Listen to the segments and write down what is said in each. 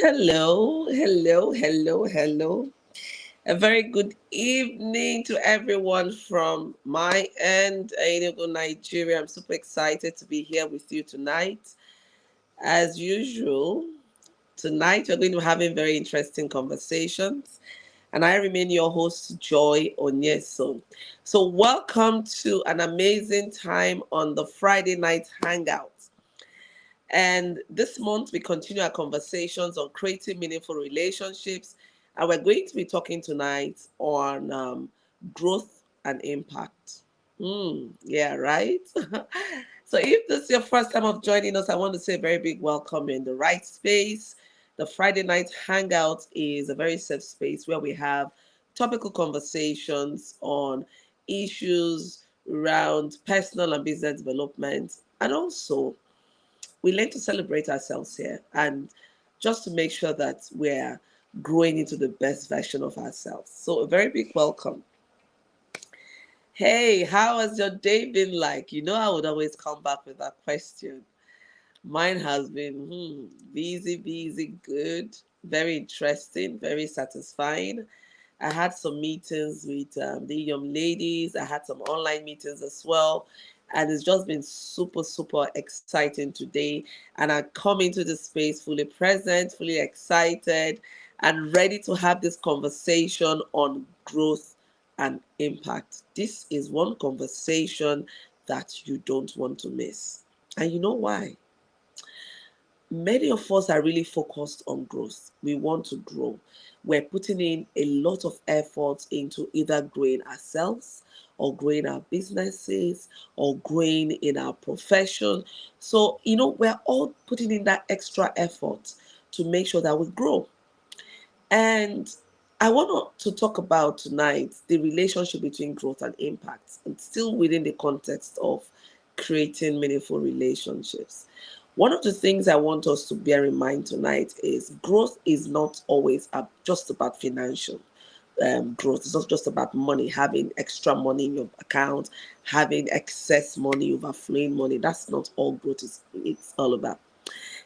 Hello, hello, hello, hello. A very good evening to everyone from my end, Enugu, Nigeria. I'm super excited to be here with you tonight. As usual, tonight we're going to be having very interesting conversations. And I remain your host, Joy Onyeso. So, welcome to an amazing time on the Friday night Hangout. And this month, we continue our conversations on creating meaningful relationships. And we're going to be talking tonight on growth and impact. Yeah, right? So, if this is your first time of joining us, I want to say a very big welcome. You're in the right space. The Friday night hangout is a very safe space where we have topical conversations on issues around personal and business development, and also we learn to celebrate ourselves here and just to make sure that we're growing into the best version of ourselves. So, a very big welcome. Hey, how has your day been like? You know, I would always come back with that question. Mine has been busy, busy, good, very interesting, very satisfying. I had some meetings with the young ladies. I had some online meetings as well. And it's just been super, super exciting today. And I come into the space fully present, fully excited, and ready to have this conversation on growth and impact. This is one conversation that you don't want to miss. And you know why? Many of us are really focused on growth. We want to grow. We're putting in a lot of effort into either growing ourselves or growing our businesses or growing in our profession. So, we're all putting in that extra effort to make sure that we grow. And I want to talk about tonight the relationship between growth and impact, and still within the context of creating meaningful relationships. One of the things I want us to bear in mind tonight is growth is not always just about financial growth. It's not just about money, having extra money in your account, having excess money, overflowing money. That's not all growth is. It's all about.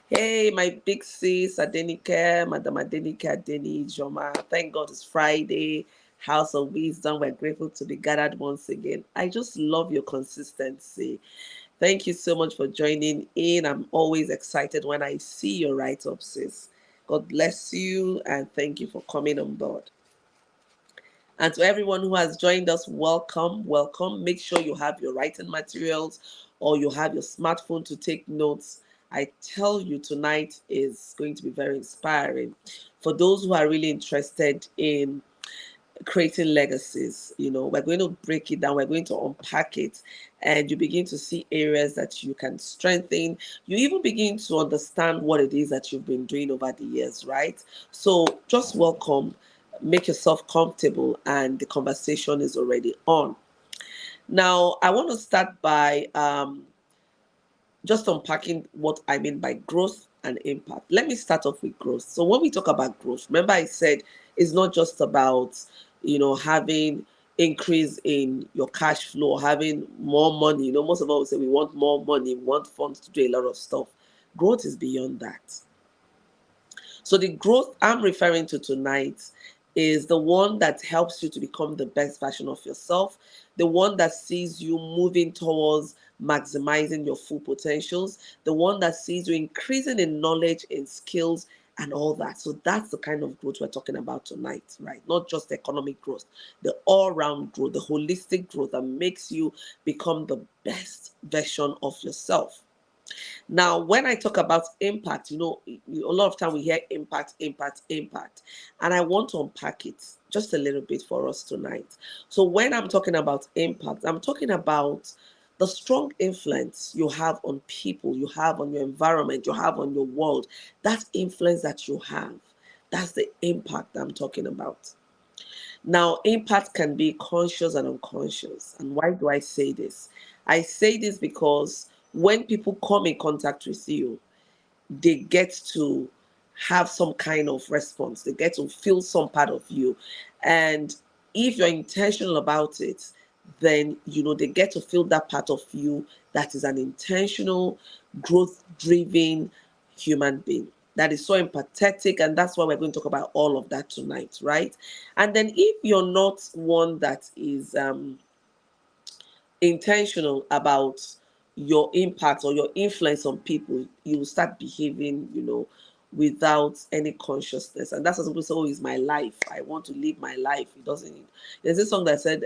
Hey, my big sis, Adenike, Madam Adenike Adeni Joma. Thank God it's Friday. House of Wisdom. We're grateful to be gathered once again. I just love your consistency. Thank you so much for joining in. I'm always excited when I see your write ups, sis. God bless you and thank you for coming on board. And to everyone who has joined us, welcome, welcome. Make sure you have your writing materials or you have your smartphone to take notes. I tell you, tonight is going to be very inspiring for those who are really interested in creating legacies. We're going to break it down, we're going to unpack it, and you begin to see areas that you can strengthen. You even begin to understand what it is that you've been doing over the years, right? So just welcome, make yourself comfortable, and the conversation is already on. Now, I want to start by just unpacking what I mean by growth and impact. Let me start off with growth. So when we talk about growth, remember I said it's not just about, having increase in your cash flow, having more money. Most of us say we want more money, we want funds to do a lot of stuff. Growth is beyond that. So the growth I'm referring to tonight is the one that helps you to become the best version of yourself, the one that sees you moving towards maximizing your full potentials, the one that sees you increasing in knowledge, in skills, and all that. So that's the kind of growth we're talking about tonight, right? Not just the economic growth, the all-round growth, the holistic growth that makes you become the best version of yourself. Now, when I talk about impact, a lot of time we hear impact, impact, impact. And I want to unpack it just a little bit for us tonight. So when I'm talking about impact, I'm talking about the strong influence you have on people, you have on your environment, you have on your world. That influence that you have, that's the impact I'm talking about. Now, impact can be conscious and unconscious. And why do I say this? I say this because when people come in contact with you, they get to have some kind of response. They get to feel some part of you. And if you're intentional about it, then, they get to feel that part of you that is an intentional, growth driven human being. that is so empathetic, and that's why we're going to talk about all of that tonight, right? And then if you're not one that is intentional about your impact or your influence on people, you will start behaving, without any consciousness. And that's what people say, oh, it's my life. I want to live my life. It doesn't. There's this song that said,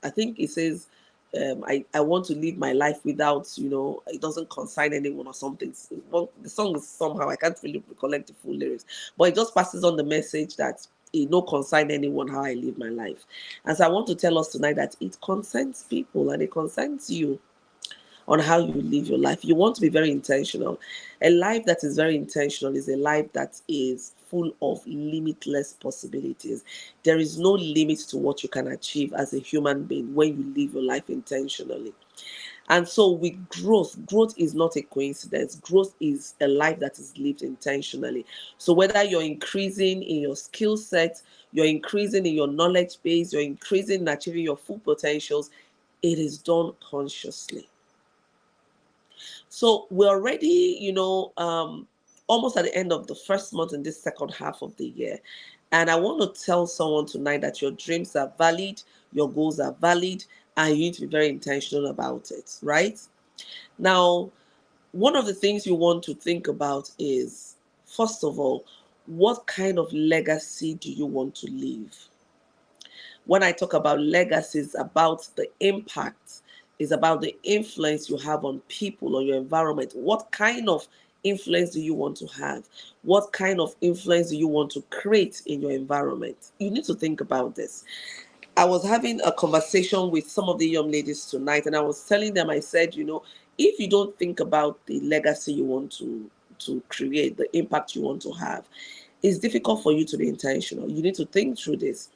I think it says, I want to live my life without, it doesn't concern anyone or something. Well, the song is somehow, I can't really recollect the full lyrics, but it just passes on the message that it no concern anyone how I live my life. And so I want to tell us tonight that it concerns people and it concerns you on how you live your life. You want to be very intentional. A life that is very intentional is a life that is full of limitless possibilities. There is no limit to what you can achieve as a human being when you live your life intentionally. And so with growth is not a coincidence. Growth is a life that is lived intentionally. So whether you're increasing in your skill set, you're increasing in your knowledge base, you're increasing in achieving your full potentials, it is done consciously. So we're already, almost at the end of the first month in this second half of the year. And I want to tell someone tonight that your dreams are valid, your goals are valid, and you need to be very intentional about it, right? Now, one of the things you want to think about is, first of all, what kind of legacy do you want to leave? When I talk about legacy, it's about the impact, it's about the influence you have on people, on your environment. What kind of influence do you want to have? What kind of influence do you want to create in your environment? You need to think about this. I was having a conversation with some of the young ladies tonight, and I was telling them, I said, if you don't think about the legacy you want to create, the impact you want to have, it's difficult for you to be intentional. You need to think through this.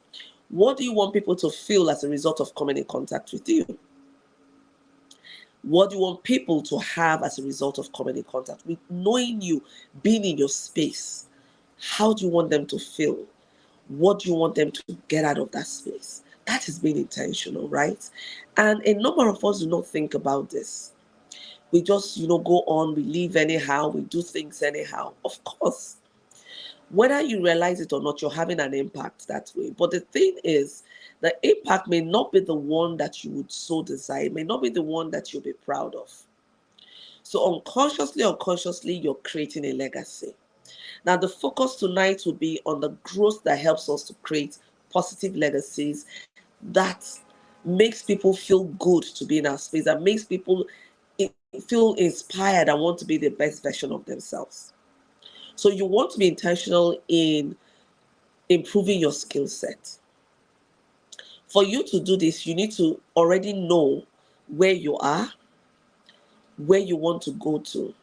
What do you want people to feel as a result of coming in contact with you? What do you want people to have as a result of coming in contact with knowing you, being in your space? How do you want them to feel? What do you want them to get out of that space? That is being intentional, right? And a number of us do not think about this. We just, go on, we live anyhow, we do things anyhow. Of course, whether you realize it or not, you're having an impact that way. But the thing is, the impact may not be the one that you would so desire. It may not be the one that you'll be proud of. So unconsciously, you're creating a legacy. Now, the focus tonight will be on the growth that helps us to create positive legacies that makes people feel good to be in our space, that makes people feel inspired and want to be the best version of themselves. So you want to be intentional in improving your skill set. For you to do this, you need to already know where you are, where you want to go to.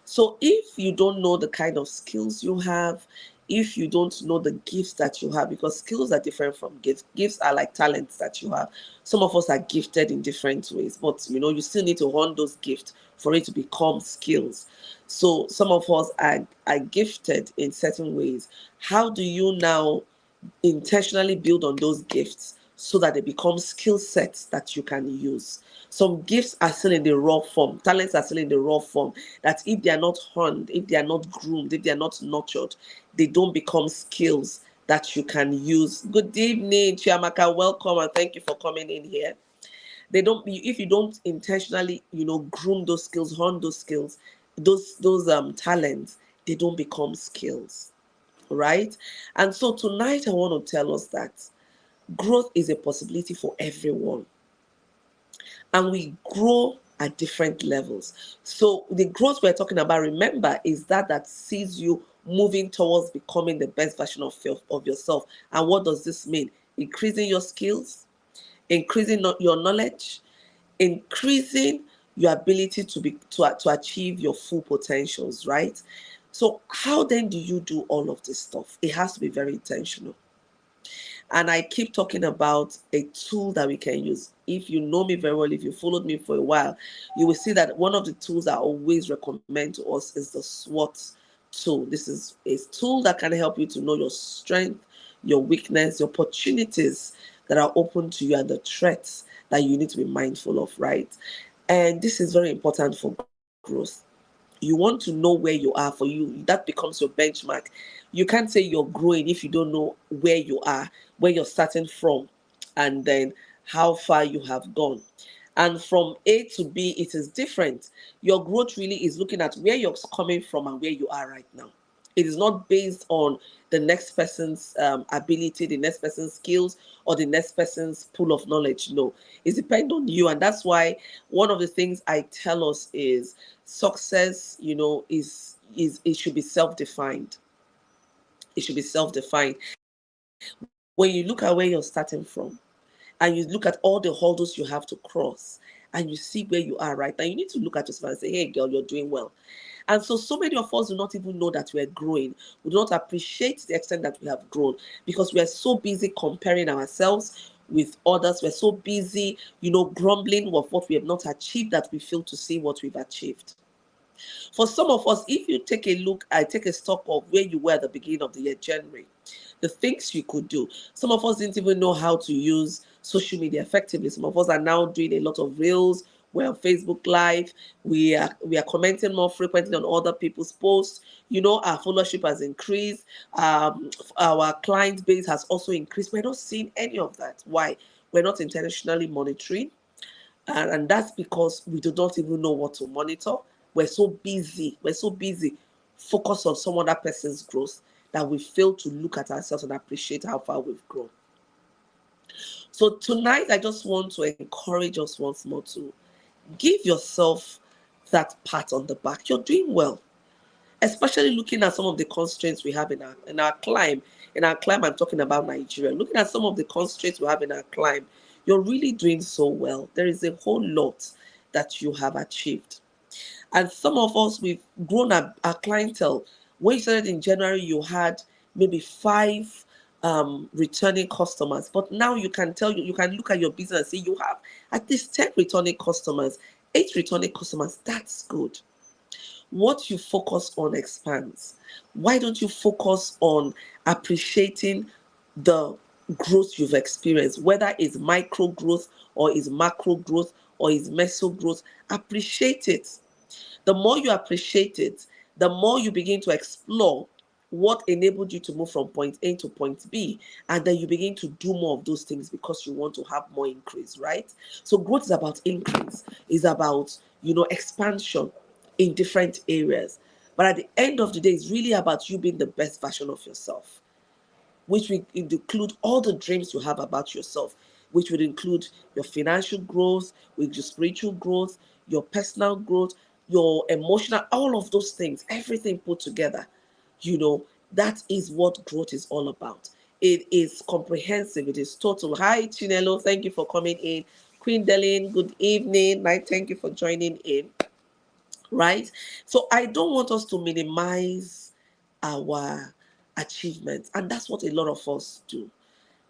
So if you don't know the kind of skills you have, if you don't know the gifts that you have, because skills are different from gifts. Gifts are like talents that you have. Some of us are gifted in different ways, but you still need to hone those gifts for it to become skills. So some of us are gifted in certain ways. How do you now intentionally build on those gifts so that they become skill sets that you can use? Some gifts are still in the raw form, talents are still in the raw form, that if they are not honed, if they are not groomed, if they are not nurtured, they don't become skills that you can use. Good evening, Chiamaka. Welcome and thank you for coming in here. They don't, if you don't intentionally, groom those skills, hone those skills, those talents, they don't become skills, right? And so tonight I want to tell us that growth is a possibility for everyone, and we grow at different levels. So the growth we're talking about, remember, is that sees you moving towards becoming the best version of yourself. And what does this mean? Increasing your skills, increasing your knowledge, increasing your ability to achieve your full potentials, right? So how then do you do all of this stuff? It has to be very intentional. And I keep talking about a tool that we can use. If you know me very well, if you followed me for a while, you will see that one of the tools I always recommend to us is the SWOT tool. This is a tool that can help you to know your strength, your weakness, your opportunities that are open to you, and the threats that you need to be mindful of, right? And this is very important for growth. You want to know where you are. For you, that becomes your benchmark. You can't say you're growing if you don't know where you are, where you're starting from, and then how far you have gone. And from A to B, it is different. Your growth really is looking at where you're coming from and where you are right now. It is not based on the next person's ability, the next person's skills, or the next person's pool of knowledge. No, it depends on you. And that's why one of the things I tell us is success, is it should be self-defined. It should be self-defined. When you look at where you're starting from, and you look at all the hurdles you have to cross, and you see where you are right now, you need to look at yourself and say, hey girl, you're doing well. And so many of us do not even know that we're growing. We do not appreciate the extent that we have grown because we are so busy comparing ourselves with others. We're so busy, grumbling with what we have not achieved, that we fail to see what we've achieved. For some of us, if you take a look, I take a stock of where you were at the beginning of the year, January, the things you could do. Some of us didn't even know how to use social media effectively. Some of us are now doing a lot of reels. We're on Facebook Live. We are commenting more frequently on other people's posts. Our followership has increased. Our client base has also increased. We're not seeing any of that. Why? We're not intentionally monitoring. And that's because we do not even know what to monitor. We're so busy focused on some other person's growth that we fail to look at ourselves and appreciate how far we've grown. So tonight, I just want to encourage us once more to give yourself that pat on the back. You're doing well, especially looking at some of the constraints we have in our climb. In our climb, I'm talking about Nigeria. Looking at some of the constraints we have in our climb, you're really doing so well. There is a whole lot that you have achieved. And some of us, we've grown our clientele. When you started in January, you had maybe 5 returning customers. But now you can look at your business and say you have at least 10 returning customers, 8 returning customers. That's good. What you focus on expands. Why don't you focus on appreciating the growth you've experienced, whether it's micro growth or is macro growth or is meso growth? Appreciate it. The more you appreciate it, the more you begin to explore what enabled you to move from point A to point B. And then you begin to do more of those things because you want to have more increase, right? So growth is about increase, is about, expansion in different areas. But at the end of the day, it's really about you being the best version of yourself, which will include all the dreams you have about yourself, which would include your financial growth, with your spiritual growth, your personal growth, your emotional, all of those things, everything put together. That is what growth is all about. It is comprehensive. It is total. Hi, Chinelo. Thank you for coming in. Queen Delin, good evening. Right, thank you for joining in. Right? So I don't want us to minimize our achievements. And that's what a lot of us do.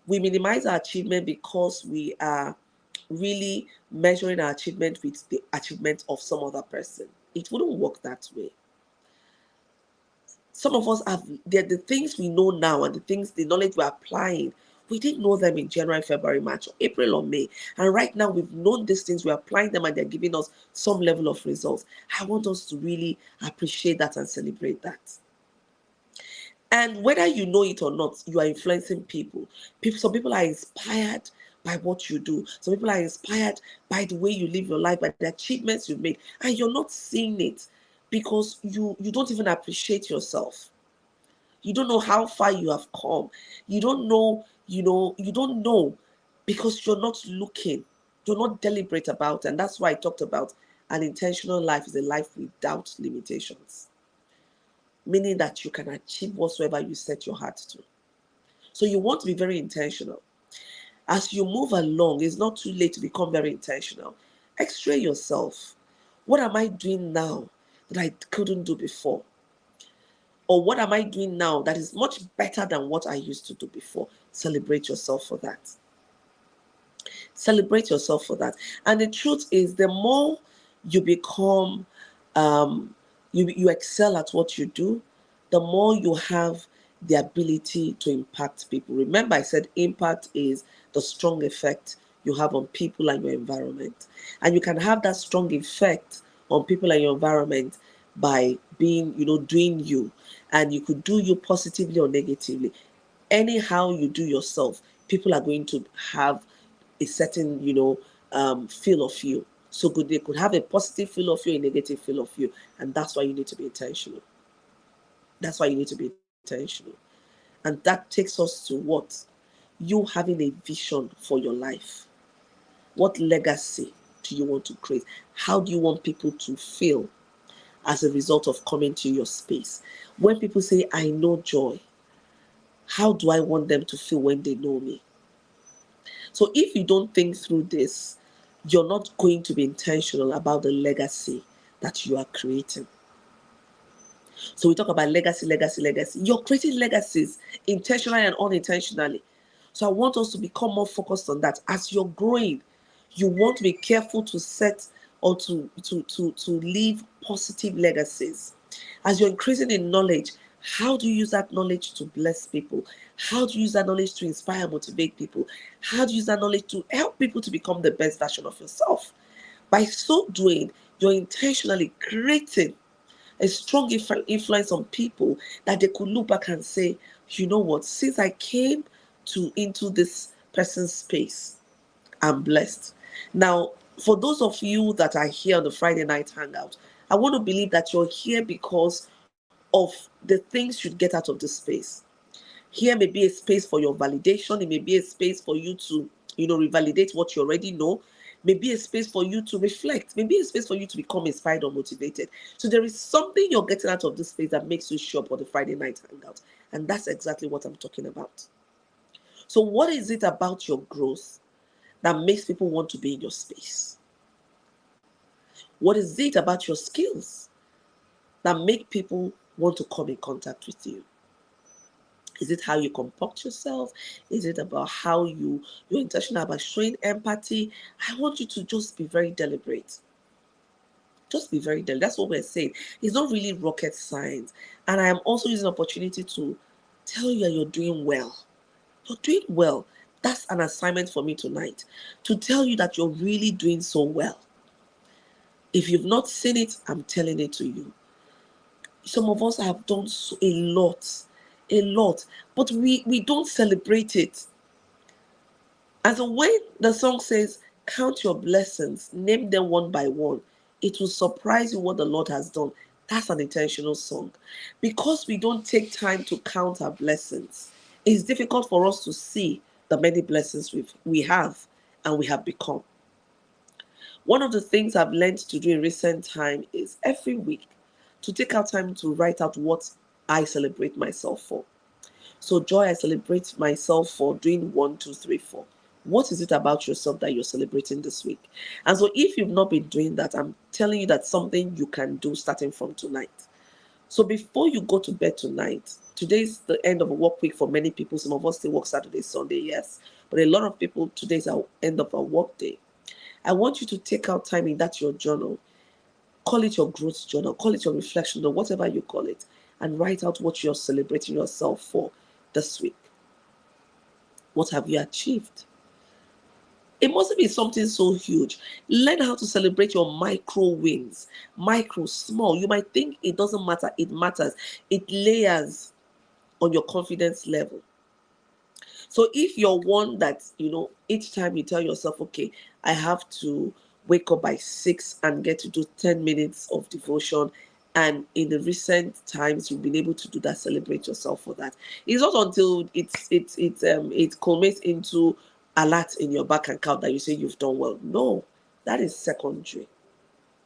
We minimize our achievement because we are really measuring our achievement with the achievement of some other person. It wouldn't work that way. Some of us have the things we know now and the knowledge we're applying. We didn't know them in January, February, March, or April, or May. And right now we've known these things, we're applying them, and they're giving us some level of results. I want us to really appreciate that and celebrate that. And whether you know it or not, you are influencing people. Some people are inspired by what you do. Some people are inspired by the way you live your life, by the achievements you've made. And you're not seeing it because you don't even appreciate yourself. You don't know how far you have come. You don't know, you don't know because you're not looking. You're not deliberate about it. And that's why I talked about an intentional life is a life without limitations, meaning that you can achieve whatsoever you set your heart to. So you want to be very intentional. As you move along, it's not too late to become very intentional. X-ray yourself. What am I doing now that I couldn't do before? Or what am I doing now that is much better than what I used to do before? Celebrate yourself for that. Celebrate yourself for that. And the truth is, the more you become, you excel at what you do, the more you have the ability to impact people. Remember, I said impact is the strong effect you have on people and your environment. And you can have that strong effect on people and your environment by being, doing you. And you could do you positively or negatively. Anyhow you do yourself, people are going to have a certain, feel of you. So good, they could have a positive feel of you, a negative feel of you. And that's why you need to be intentional. That's why you need to be intentional. And that takes us to what? You having a vision for your life. What legacy do you want to create? How do you want people to feel as a result of coming to your space? When people say, I know Joy, how do I want them to feel when they know me? So if you don't think through this, you're not going to be intentional about the legacy that you are creating. So we talk about legacy, legacy, legacy. You're creating legacies intentionally and unintentionally. So I want us to become more focused on that. As you're growing, you want to be careful to set or to leave positive legacies. As you're increasing in knowledge, how do you use that knowledge to bless people? How do you use that knowledge to inspire, motivate people? How do you use that knowledge to help people to become the best version of yourself? By so doing, you're intentionally creating a strong influence on people that they could look back and say, you know what, since I came into this person's space, I'm blessed. Now, for those of you that are here on the Friday night hangout, I want to believe that you're here because of the things you get out of this space. Here may be a space for your validation. It may be a space for you to, revalidate what you already know. Maybe a space for you to reflect. Maybe a space for you to become inspired or motivated. So there is something you're getting out of this space that makes you show up on the Friday night hangout. And that's exactly what I'm talking about. So what is it about your growth that makes people want to be in your space? What is it about your skills that make people want to come in contact with you? Is it how you comport yourself? Is it about how you're intentional about showing empathy? I want you to just be very deliberate. Just be very deliberate. That's what we're saying. It's not really rocket science. And I am also using opportunity to tell you that you're doing well. You're doing well. That's an assignment for me tonight. To tell you that you're really doing so well. If you've not seen it, I'm telling it to you. Some of us have done a lot, but we don't celebrate it. And so when the song says, count your blessings, name them one by one, it will surprise you what the Lord has done. That's an intentional song. Because we don't take time to count our blessings, it's difficult for us to see the many blessings we have and we have become. One of the things I've learned to do in recent time is every week to take out time to write out what I celebrate myself for. So, Joy, I celebrate myself for doing 1, 2, 3, 4. What is it about yourself that you're celebrating this week? And so, if you've not been doing that, I'm telling you that's something you can do starting from tonight. So, before you go to bed tonight, today's the end of a work week for many people. Some of us still work Saturday, Sunday, yes. But a lot of people, today's our end of a work day. I want you to take out time in that your journal. Call it your growth journal, call it your reflection or whatever you call it, and write out what you're celebrating yourself for this week. What have you achieved? It mustn't be something so huge. Learn how to celebrate your micro wins. Micro, small. You might think it doesn't matter. It matters. It layers on your confidence level. So if you're one that, each time you tell yourself, okay, I have to wake up by 6 and get to do 10 minutes of devotion. And in the recent times, you've been able to do that, celebrate yourself for that. It's not until it culminates into alert in your bank account that you say you've done well. No, that is secondary.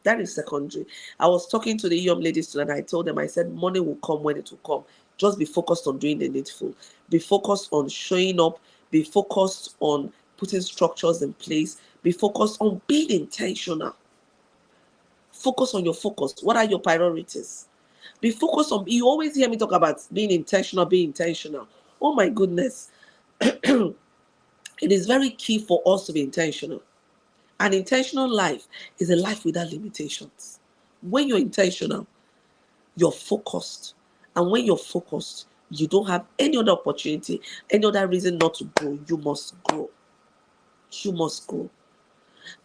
That is secondary. I was talking to the young ladies tonight. I told them, I said, money will come when it will come. Just be focused on doing the needful. Be focused on showing up. Be focused on putting structures in place. Be focused on being intentional. Focus on your focus. What are your priorities? Be focused on, you always hear me talk about being intentional, being intentional. Oh my goodness. It is very key for us to be intentional. An intentional life is a life without limitations. When you're intentional, you're focused. And when you're focused, you don't have any other opportunity, any other reason not to grow. You must grow. You must grow.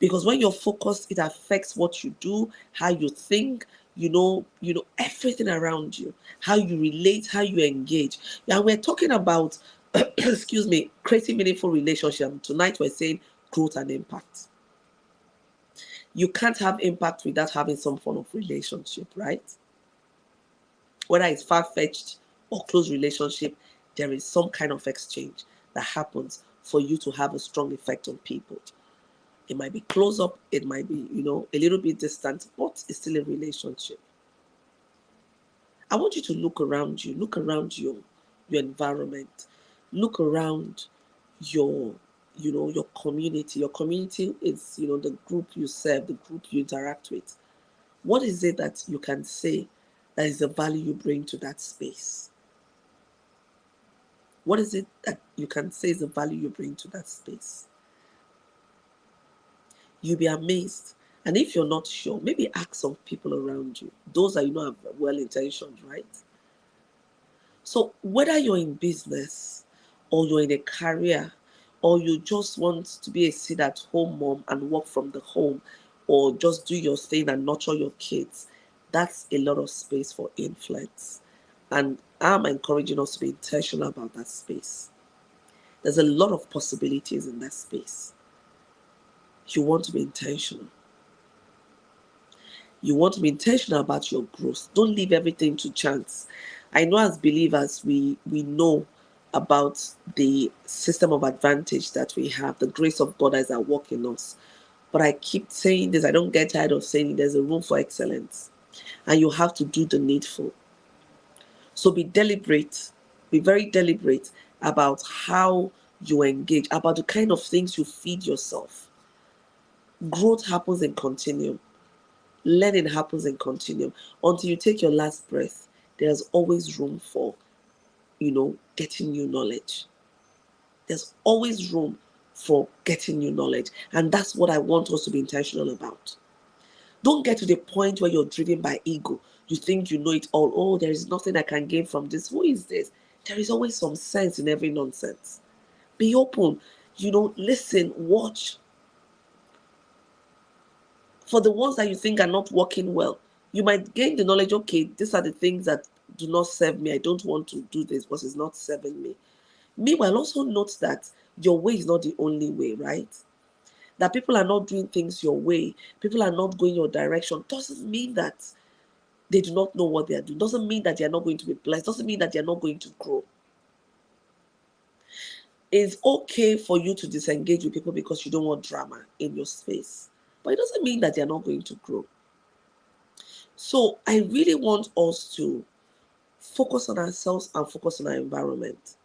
Because when you're focused, it affects what you do, how you think, everything around you, how you relate, how you engage. And we're talking about, excuse me, creating meaningful relationship. Tonight we're saying growth and impact. You can't have impact without having some form of relationship, right? Whether it's far-fetched or close relationship, there is some kind of exchange that happens for you to have a strong effect on people. It might be close up, it might be, a little bit distant, but it's still a relationship. I want you to look around you, look around your environment, look around your your community. Your community is, the group you serve, the group you interact with. What is it that you can say that is the value you bring to that space? What is it that you can say is the value you bring to that space? You'll be amazed. And if you're not sure, maybe ask some people around you. Those that are well intentioned, right? So whether you're in business or you're in a career or you just want to be a sit-at-home mom and work from the home or just do your thing and nurture your kids, that's a lot of space for influence. And I'm encouraging us to be intentional about that space. There's a lot of possibilities in that space. You want to be intentional. You want to be intentional about your growth. Don't leave everything to chance. I know as believers, we know about the system of advantage that we have, the grace of God is at work in us. But I keep saying this, I don't get tired of saying it, there's a room for excellence. And you have to do the needful. So be deliberate, be very deliberate about how you engage, about the kind of things you feed yourself. Growth happens in continuum. Learning happens in continuum. Until you take your last breath, there's always room for, getting new knowledge. There's always room for getting new knowledge. And that's what I want us to be intentional about. Don't get to the point where you're driven by ego. You think you know it all. Oh, there is nothing I can gain from this. Who is this? There is always some sense in every nonsense. Be open. Listen, watch. For the ones that you think are not working well, you might gain the knowledge, okay, these are the things that do not serve me. I don't want to do this because it's not serving me. Meanwhile, also note that your way is not the only way, right? That people are not doing things your way, people are not going your direction, doesn't mean that they do not know what they are doing. Doesn't mean that they are not going to be blessed. Doesn't mean that they are not going to grow. It's okay for you to disengage with people because you don't want drama in your space. But it doesn't mean that they are not going to grow. So I really want us to focus on ourselves and focus on our environment.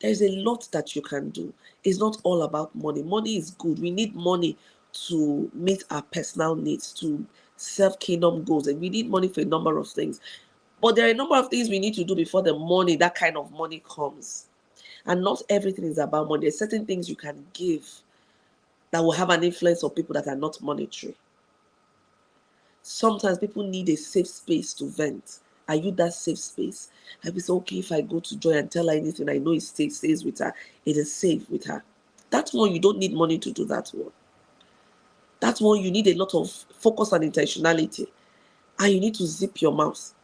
There's a lot that you can do. It's not all about money. Money is good. We need money to meet our personal needs, to serve kingdom goals, and we need money for a number of things. But there are a number of things we need to do before that kind of money comes. And not everything is about money. There's certain things you can give that will have an influence on people that are not monetary. Sometimes people need a safe space to vent. Are you that safe space? I will say, okay, if I go to Joy and tell her anything, I know it stays with her. It is safe with her. That one, you don't need money to do that one. That one, you need a lot of focus and intentionality. And you need to zip your mouth.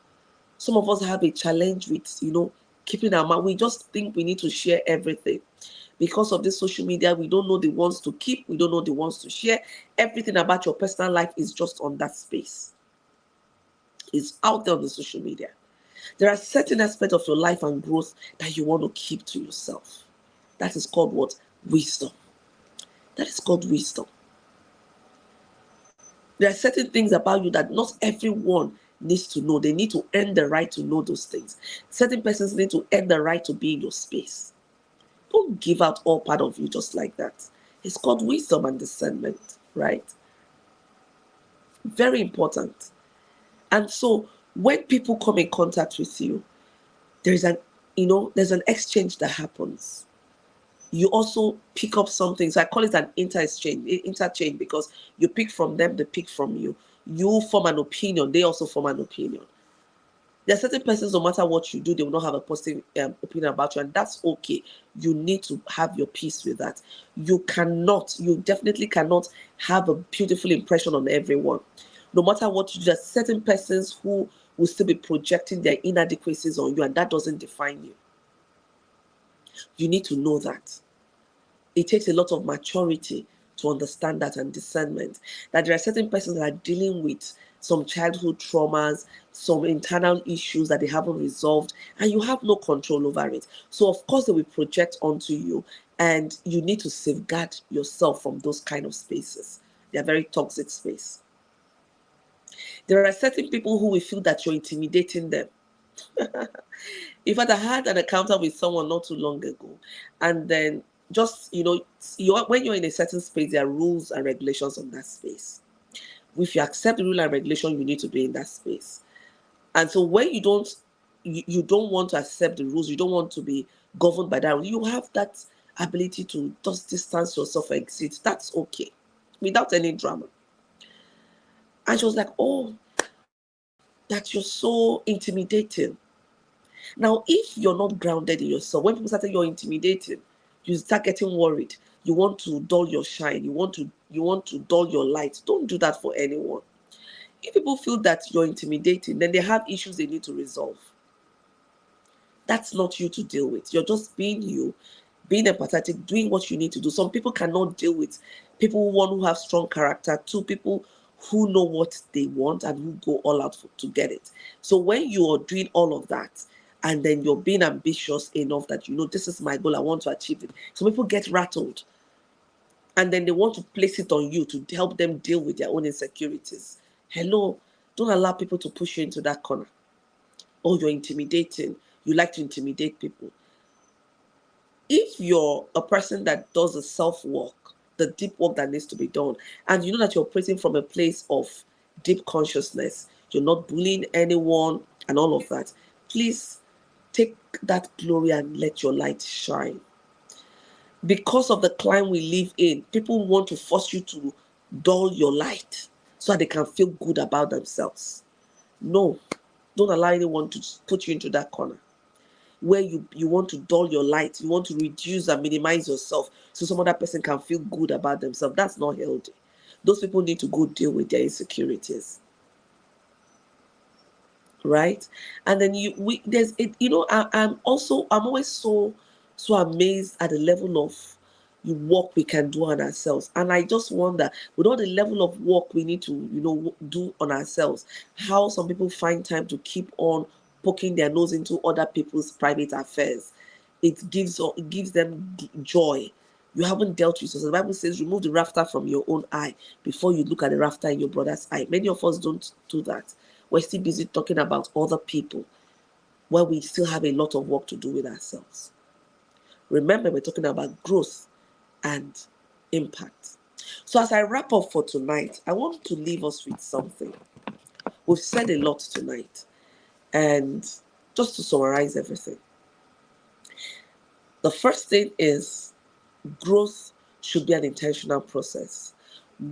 Some of us have a challenge with, keeping our mouth. We just think we need to share everything. Because of this social media, we don't know the ones to keep. We don't know the ones to share. Everything about your personal life is just on that space. It's out there on the social media. There are certain aspects of your life and growth that you want to keep to yourself. That is called what? Wisdom. That is called wisdom. There are certain things about you that not everyone needs to know. They need to earn the right to know those things. Certain persons need to earn the right to be in your space. Don't give out all part of you just like that. It's called wisdom and discernment, right? Very important. And so when people come in contact with you, there's an exchange that happens. You also pick up something. So I call it an interchange because you pick from them, they pick from you. You form an opinion, they also form an opinion. There are certain persons, no matter what you do, they will not have a positive opinion about you, and that's okay. You need to have your peace with that. You definitely cannot have a beautiful impression on everyone. No matter what you do, there's certain persons who will still be projecting their inadequacies on you, and that doesn't define you. You need to know that. It takes a lot of maturity to understand that, and discernment, that there are certain persons that are dealing with some childhood traumas, some internal issues that they haven't resolved, and you have no control over it. So of course they will project onto you, and you need to safeguard yourself from those kind of spaces. They are very toxic space. There are certain people who will feel that you're intimidating them. In fact, I had an encounter with someone not too long ago, and then just when you're in a certain space, there are rules and regulations on that space. If you accept the rule and regulation, you need to be in that space. And so when you don't want to accept the rules, you don't want to be governed by that, you have that ability to just distance yourself or exit. That's okay, without any drama. And she was like, oh, that you're so intimidating. Now, if you're not grounded in yourself, when people start saying you're intimidating, you start getting worried. You want to dull your shine. You want to dull your light. Don't do that for anyone. If people feel that you're intimidating, then they have issues they need to resolve. That's not you to deal with. You're just being you, being empathetic, doing what you need to do. Some people cannot deal with people, one, who have strong character, two, people who know what they want and who go all out to get it. So when you are doing all of that, and then you're being ambitious enough that this is my goal, I want to achieve it. Some people get rattled, and then they want to place it on you to help them deal with their own insecurities. Hello, don't allow people to push you into that corner. Oh, you're intimidating. You like to intimidate people. If you're a person that does the self-work, the deep work that needs to be done, and you know that you're operating from a place of deep consciousness, you're not bullying anyone and all of that, please take that glory and let your light shine. Because of the climate we live in, people want to force you to dull your light so that they can feel good about themselves. No, don't allow anyone to put you into that corner where you want to dull your light, you want to reduce and minimize yourself so some other person can feel good about themselves. That's not healthy. Those people need to go deal with their insecurities. Right? And then I'm always so amazed at the level of work we can do on ourselves. And I just wonder, with all the level of work we need to do on ourselves, how some people find time to keep on poking their nose into other people's private affairs. It gives them joy. You haven't dealt with yourself. The Bible says, remove the rafter from your own eye before you look at the rafter in your brother's eye. Many of us don't do that. We're still busy talking about other people, where we still have a lot of work to do with ourselves. Remember, we're talking about growth and impact. So as I wrap up for tonight, I want to leave us with something. We've said a lot tonight. And just to summarize everything, the first thing is growth should be an intentional process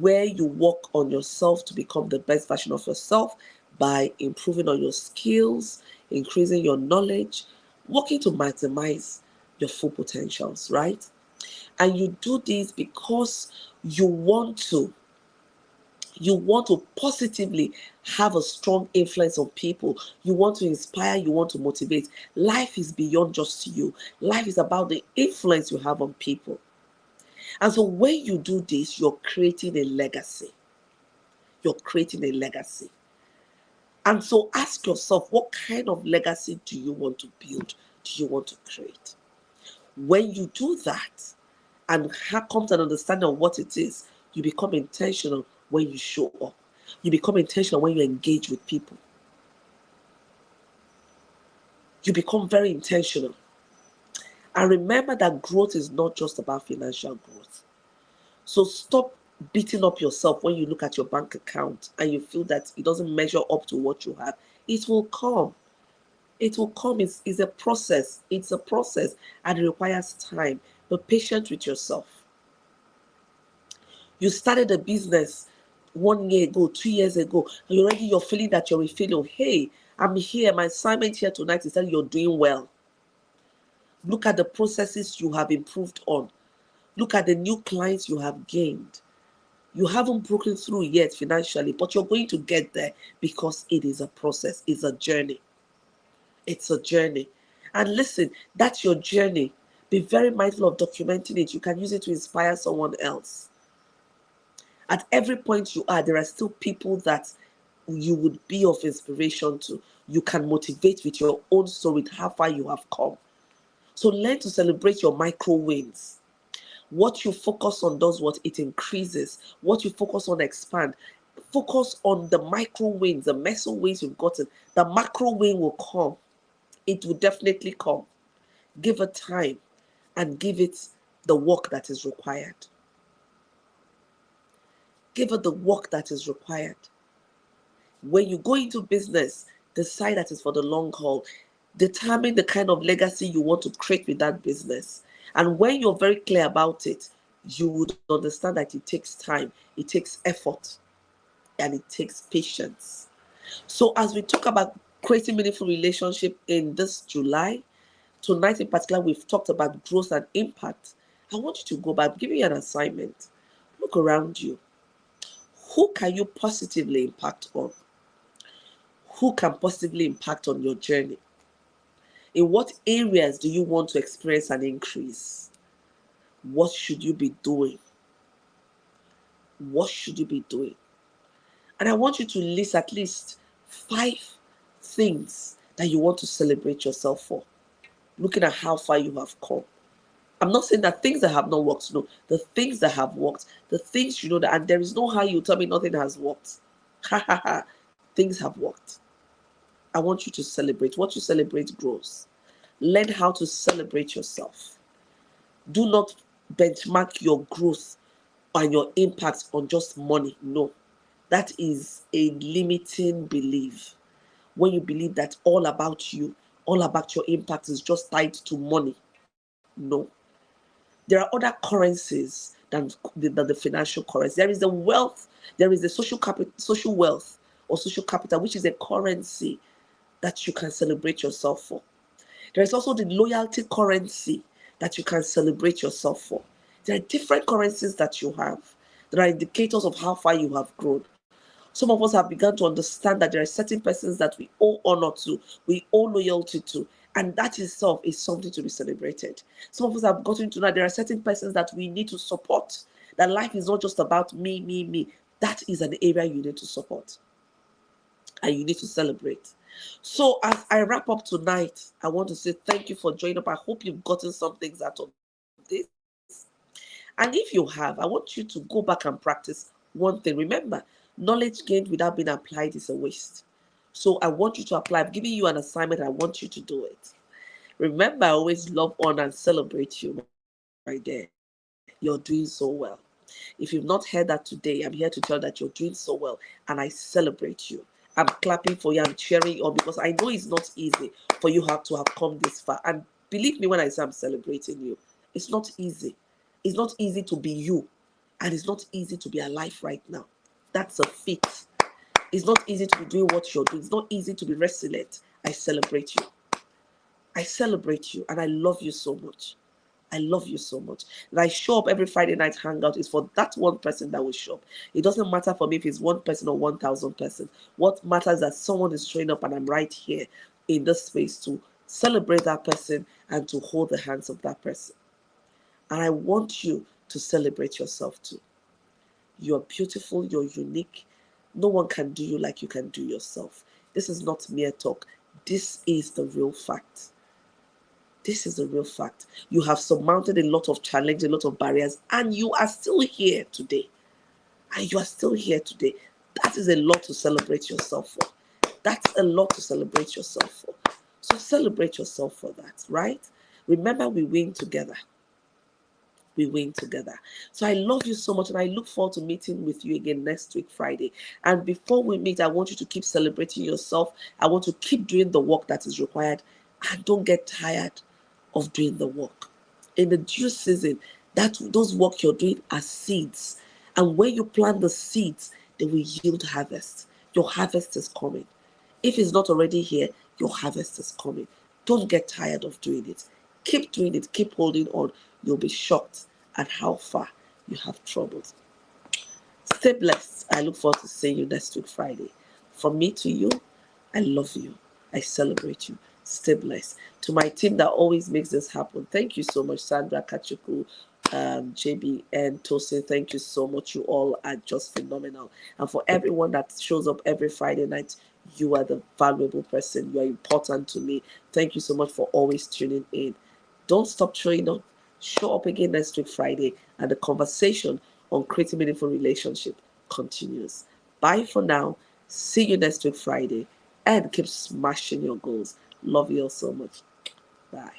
where you work on yourself to become the best version of yourself by improving on your skills, increasing your knowledge, working to maximize your full potentials, right? And you do this because you want to positively have a strong influence on people. You want to inspire, you want to motivate. Life is beyond just you. Life is about the influence you have on people. And so when you do this, you're creating a legacy. You're creating a legacy. And so ask yourself, what kind of legacy do you want to build? Do you want to create? When you do that and come to an understanding of what it is, you become intentional when you show up. You become intentional when you engage with people. You become very intentional. And remember that growth is not just about financial growth. So stop beating up yourself when you look at your bank account and you feel that it doesn't measure up to what you have. It will come. It will come. It's a process. It's a process and it requires time. Be patient with yourself. You started a business 1 year ago, 2 years ago, and you're feeling that you're a failure. Hey, I'm here. My assignment here tonight is that you're doing well. Look at the processes you have improved on. Look at the new clients you have gained. You haven't broken through yet financially, but you're going to get there because it is a process, it's a journey. It's a journey. And listen, that's your journey. Be very mindful of documenting it. You can use it to inspire someone else. At every point you are, there are still people that you would be of inspiration to. You can motivate with your own story, with how far you have come. So learn to celebrate your micro wins. What you focus on does what? It increases. What you focus on expand. Focus on the micro wins, the meso wins you've gotten. The macro win will come. It will definitely come. Give it time and give it the work that is required. Give it the work that is required. When you go into business, decide that it's for the long haul. Determine the kind of legacy you want to create with that business. And when you're very clear about it, you would understand that it takes time, it takes effort, and it takes patience. So as we talk about creating meaningful relationship in this July, tonight in particular, we've talked about growth and impact. I want you to go back, give you an assignment. Look around you. Who can you positively impact on? Who can positively impact on your journey? In what areas do you want to experience an increase? What should you be doing? What should you be doing? And I want you to list at least 5 things that you want to celebrate yourself for, looking at how far you have come. I'm not saying that things that have not worked, no, the things that have worked, the things you know that, and there is no how you tell me nothing has worked. Ha ha ha, things have worked. I want you to celebrate. What you celebrate grows. Learn how to celebrate yourself. Do not benchmark your growth and your impact on just money. No, that is a limiting belief. When you believe that all about you, all about your impact is just tied to money. No. There are other currencies than the financial currency. There is the wealth, there is the social wealth or social capital, which is a currency that you can celebrate yourself for. There is also the loyalty currency that you can celebrate yourself for. There are different currencies that you have. There are indicators of how far you have grown. Some of us have begun to understand that there are certain persons that we owe honor to, we owe loyalty to, and that itself is something to be celebrated. Some of us have gotten to know there are certain persons that we need to support, that life is not just about me, me, me. That is an area you need to support and you need to celebrate. So as I wrap up tonight, I want to say thank you for joining up. I hope you've gotten some things out of this. And if you have, I want you to go back and practice one thing. Remember, knowledge gained without being applied is a waste. So I want you to apply. I've given you an assignment. I want you to do it. Remember, I always love, honor, and celebrate you, my dear. You're doing so well. If you've not heard that today, I'm here to tell that you're doing so well, and I celebrate you. I'm clapping for you. I'm cheering you on because I know it's not easy for you to have come this far. And believe me when I say I'm celebrating you, it's not easy. It's not easy to be you, and it's not easy to be alive right now. That's a feat. It's not easy to be doing what you're doing. It's not easy to be resilient. I celebrate you. I celebrate you, and I love you so much. I love you so much. And I show up every Friday night hangout is for that one person that will show up. It doesn't matter for me if it's one person or 1,000 persons. What matters is that someone is showing up and I'm right here in this space to celebrate that person and to hold the hands of that person. And I want you to celebrate yourself too. You're beautiful, you're unique. No one can do you like you can do yourself. This is not mere talk. This is the real fact. This is a real fact. You have surmounted a lot of challenges, a lot of barriers, and you are still here today. And you are still here today. That is a lot to celebrate yourself for. That's a lot to celebrate yourself for. So celebrate yourself for that, right? Remember, we win together. We win together. So I love you so much, and I look forward to meeting with you again next week, Friday. And before we meet, I want you to keep celebrating yourself. I want to keep doing the work that is required, and don't get tired of doing the work. In the due season, those work you're doing are seeds. And when you plant the seeds, they will yield harvest. Your harvest is coming. If it's not already here, your harvest is coming. Don't get tired of doing it. Keep doing it. Keep holding on. You'll be shocked at how far you have traveled. Stay blessed. I look forward to seeing you next week, Friday. From me to you, I love you. I celebrate you. Stay blessed. To my team that always makes this happen, thank you so much, Sandra Kachuku, JB, and Tosin. Thank you so much. You all are just phenomenal. And for everyone that shows up every Friday night, you are the valuable person. You are important to me. Thank you so much for always tuning in. Don't stop showing up. Show up again next week, Friday, and the conversation on creating meaningful relationship continues. Bye for now. See you next week, Friday, and keep smashing your goals. Love you all so much. Bye.